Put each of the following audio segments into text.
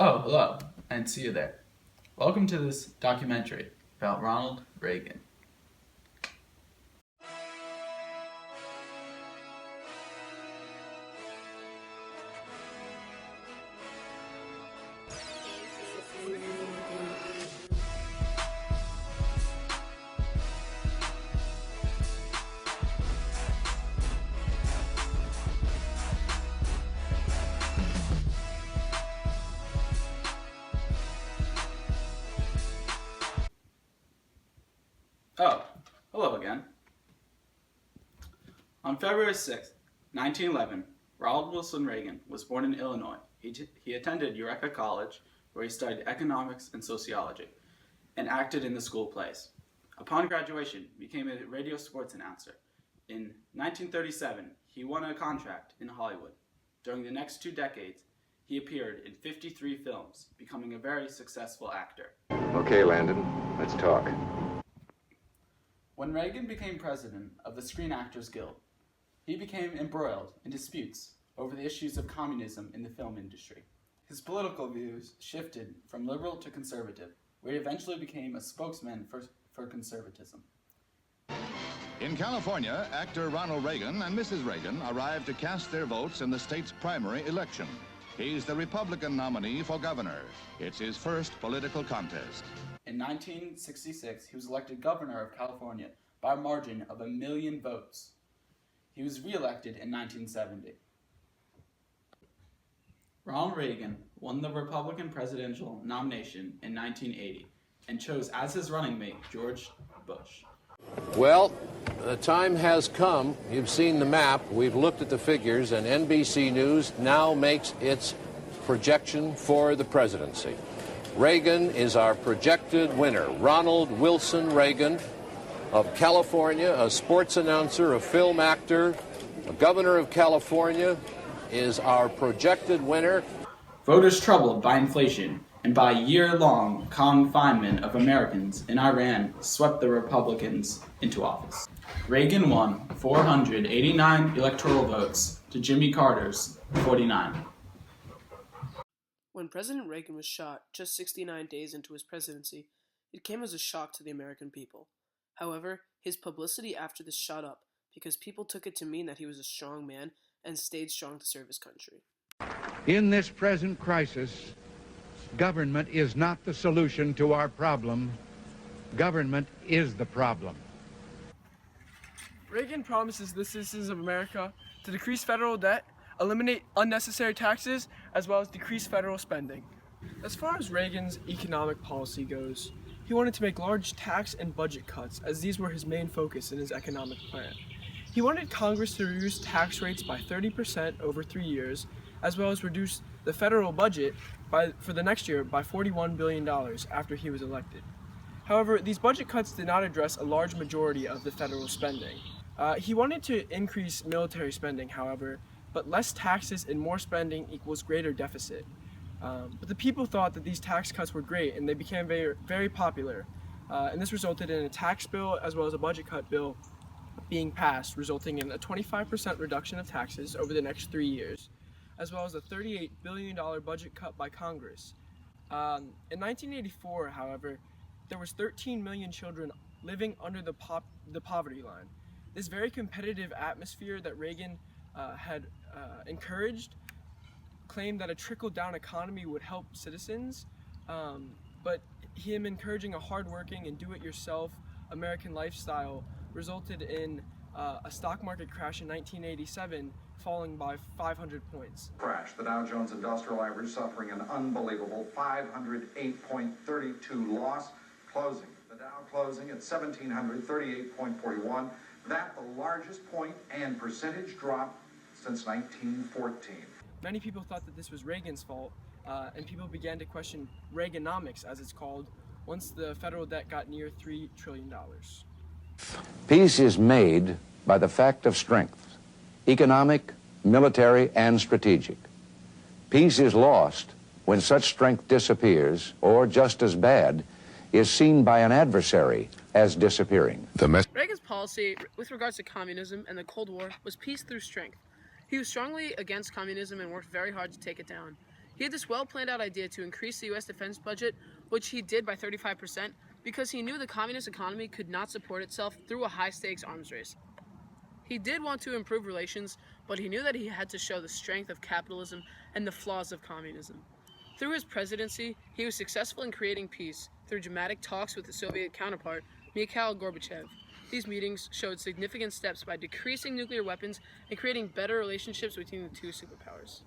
Oh, hello, and see you there. Welcome to this documentary about Ronald Reagan. Oh, hello again. On February 6, 1911, Ronald Wilson Reagan was born in Illinois. He attended Eureka College, where he studied economics and sociology, and acted in the school plays. Upon graduation, he became a radio sports announcer. In 1937, he won a contract in Hollywood. During the next 2 decades, he appeared in 53 films, becoming a very successful actor. Okay, Landon, let's talk. When Reagan became president of the Screen Actors Guild, he became embroiled in disputes over the issues of communism in the film industry. His political views shifted from liberal to conservative, where he eventually became a spokesman for conservatism. In California, actor Ronald Reagan and Mrs. Reagan arrived to cast their votes in the state's primary election. He's the Republican nominee for governor. It's his first political contest. In 1966, he was elected governor of California by a margin of 1 million votes. He was re-elected in 1970. Ronald Reagan won the Republican presidential nomination in 1980 and chose as his running mate George Bush. Well, the time has come. You've seen the map. We've looked at the figures, and NBC News now makes its projection for the presidency. Reagan is our projected winner. Ronald Wilson Reagan of California, a sports announcer, a film actor, a governor of California, is our projected winner. Voters troubled by inflation and by year-long confinement of Americans in Iran swept the Republicans into office. Reagan won 489 electoral votes to Jimmy Carter's 49. When President Reagan was shot just 69 days into his presidency, it came as a shock to the American people. However, his publicity after this shot up because people took it to mean that he was a strong man and stayed strong to serve his country. In this present crisis, government is not the solution to our problem. Government is the problem. Reagan promises the citizens of America to decrease federal debt, eliminate unnecessary taxes, as well as decrease federal spending. As far as Reagan's economic policy goes, he wanted to make large tax and budget cuts, as these were his main focus in his economic plan. He wanted Congress to reduce tax rates by 30% over 3 years, as well as reduce the federal budget for the next year by $41 billion after he was elected. However, these budget cuts did not address a large majority of the federal spending. He wanted to increase military spending, however, but less taxes and more spending equals greater deficit. But the people thought that these tax cuts were great, and they became very, very popular. And this resulted in a tax bill as well as a budget cut bill being passed, resulting in a 25% reduction of taxes over the next 3 years, as well as a $38 billion budget cut by Congress. In 1984, however, there was 13 million children living under the poverty line. This very competitive atmosphere that Reagan had encouraged claimed that a trickle-down economy would help citizens, but him encouraging a hardworking and do-it-yourself American lifestyle resulted in a stock market crash in 1987, falling by 500 points. Crash. The Dow Jones Industrial Average suffering an unbelievable 508.32 loss, closing. The Dow closing at 1,738.41. That the largest point and percentage drop since 1914. Many people thought that this was Reagan's fault, and people began to question Reaganomics, as it's called, once the federal debt got near $3 trillion. Peace is made by the fact of strength, economic, military, and strategic. Peace is lost when such strength disappears, or just as bad, is seen by an adversary as disappearing. Reagan's policy with regards to communism and the Cold War was peace through strength. He was strongly against communism and worked very hard to take it down. He had this well-planned out idea to increase the U.S. defense budget, which he did by 35%, because he knew the communist economy could not support itself through a high-stakes arms race. He did want to improve relations, but he knew that he had to show the strength of capitalism and the flaws of communism. Through his presidency, he was successful in creating peace through dramatic talks with his Soviet counterpart, Mikhail Gorbachev. These meetings showed significant steps by decreasing nuclear weapons and creating better relationships between the two superpowers.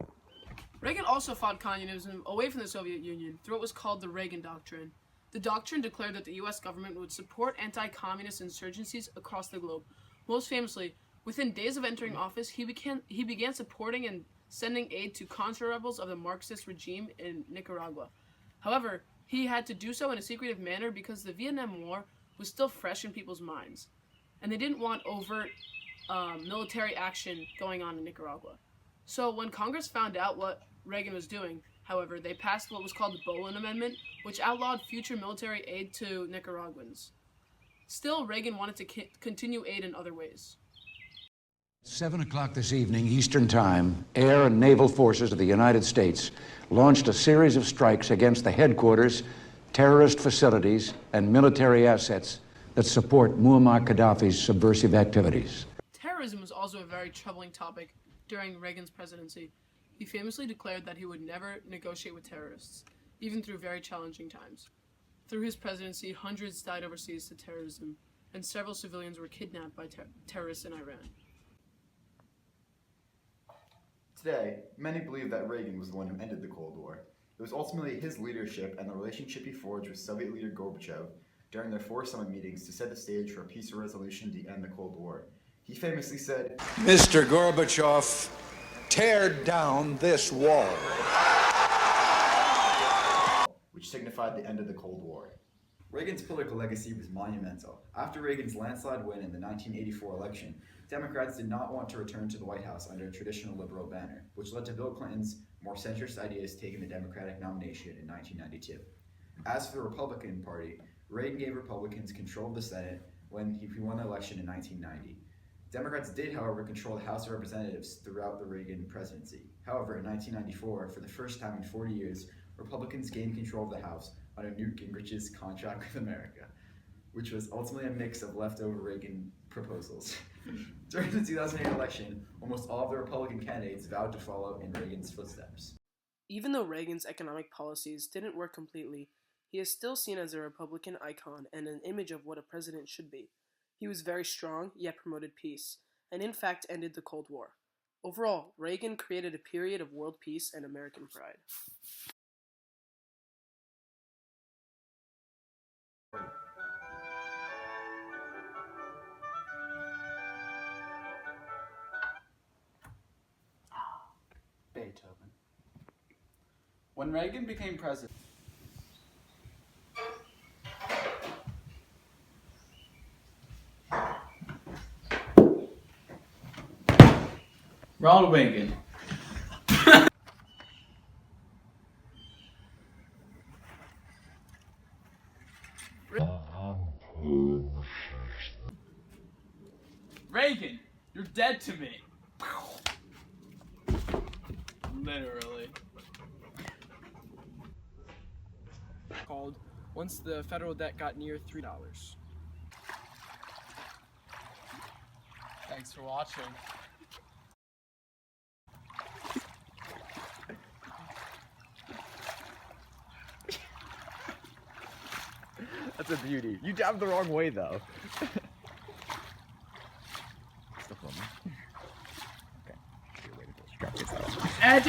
Reagan also fought communism away from the Soviet Union through what was called the Reagan Doctrine. The doctrine declared that the U.S. government would support anti-communist insurgencies across the globe. Most famously, within days of entering office, he began supporting and sending aid to contra-rebels of the Marxist regime in Nicaragua. However, he had to do so in a secretive manner because the Vietnam War was still fresh in people's minds, and they didn't want overt military action going on in Nicaragua. So when Congress found out what Reagan was doing, however, they passed what was called the Boland Amendment, which outlawed future military aid to Nicaraguans. Still, Reagan wanted to continue aid in other ways. 7 o'clock this evening, Eastern Time, air and naval forces of the United States launched a series of strikes against the headquarters, terrorist facilities, and military assets that support Muammar Gaddafi's subversive activities. Terrorism was also a very troubling topic during Reagan's presidency. He famously declared that he would never negotiate with terrorists, even through very challenging times. Through his presidency, hundreds died overseas to terrorism, and several civilians were kidnapped by terrorists in Iran. Today, many believe that Reagan was the one who ended the Cold War. It was ultimately his leadership and the relationship he forged with Soviet leader Gorbachev during their 4 summit meetings to set the stage for a peaceful resolution to end the Cold War. He famously said, "Mr. Gorbachev, tear down this wall," which signified the end of the Cold War. Reagan's political legacy was monumental. After Reagan's landslide win in the 1984 election, Democrats did not want to return to the White House under a traditional liberal banner, which led to Bill Clinton's more centrist ideas taking the Democratic nomination in 1992. As for the Republican Party, Reagan gave Republicans control of the Senate when he won the election in 1990. Democrats did, however, control the House of Representatives throughout the Reagan presidency. However, in 1994, for the first time in 40 years, Republicans gained control of the House under Newt Gingrich's Contract with America, which was ultimately a mix of leftover Reagan proposals. During the 2008 election, almost all of the Republican candidates vowed to follow in Reagan's footsteps. Even though Reagan's economic policies didn't work completely, he is still seen as a Republican icon and an image of what a president should be. He was very strong, yet promoted peace, and in fact ended the Cold War. Overall, Reagan created a period of world peace and American pride. Beethoven. When Reagan became president, Ronald Reagan. Reagan, you're dead to me. Literally. Called once the federal debt got near $3. Thanks for watching. That's a beauty. You dabbed the wrong way though. Still filming. Okay. Strap yourself. Edge!